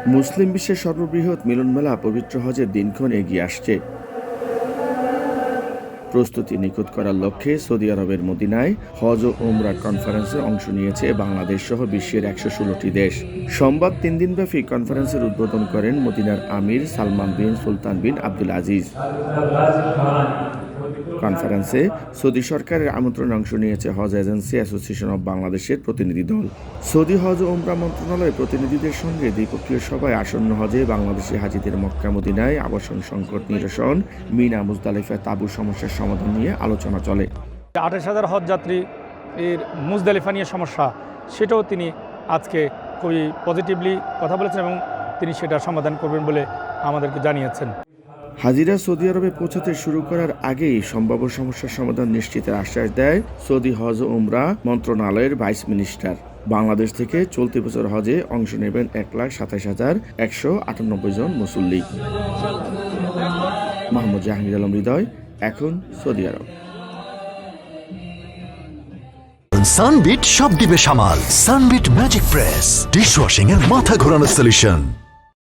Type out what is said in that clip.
মুসলিম বিশ্বের সর্ববৃহৎ মিলনমেলা পবিত্র হজের দিনক্ষণ এগিয়ে আসছে। প্রস্তুতি নিখুঁত করার লক্ষ্যে সৌদি আরবের মদিনায় হজ ও ওমরা কনফারেন্সে অংশ নিয়েছে বাংলাদেশ সহ বিশ্বের ১১৬টি দেশ। সোমবার ৩ দিনব্যাপী কনফারেন্সের উদ্বোধন করেন মদিনার আমির সালমান বিন সুলতান বিন আব্দুল আজিজ। কনফারেন্সে সৌদি সরকারের আমন্ত্রণে অংশ নিয়েছে হজ এজেন্সি অ্যাসোসিয়েশন অব বাংলাদেশের প্রতিনিধি দল। সৌদি হজ ও ওমরা মন্ত্রণালয়ের প্রতিনিধিদের সঙ্গে দ্বিপক্ষীয় সভায় আসন্ন হজে বাংলাদেশি হাজিদের মক্কা মদিনায় আবাসন সংকট নিরসন, মিনা মুজদালিফায় তাঁবু সমস্যার সমাধান নিয়ে আলোচনা চলে। ২৮,০০০ হজ যাত্রী এর মুজদালিফা নিয়ে সমস্যা, সেটাও তিনি আজকে খুবই পজিটিভলি কথা বলেছেন এবং তিনি সেটার সমাধান করবেন বলে আমাদেরকে জানিয়েছেন। হাজিরা সৌদি আরবে পৌঁছাতে শুরু করার আগেই সম্ভাব্য সমস্যার সমাধান নিশ্চিতের আশ্বাস দেয় সৌদি হজ ও ওমরা মন্ত্রণালয়ের ভাইস মিনিস্টার। বাংলাদেশ থেকে চলতি বছর হজে অংশ নেবেন ১,২৭,১৯৮ জন মুসল্লি। মোহাম্মদ জাহাঙ্গীর আলম হৃদয়, এখন সৌদি আরব। সানবিট সব দিবে সামাল। সানবিট ম্যাজিক প্রেস ডিশওয়াশিং এর মাথা ঘোরানো সলিউশন।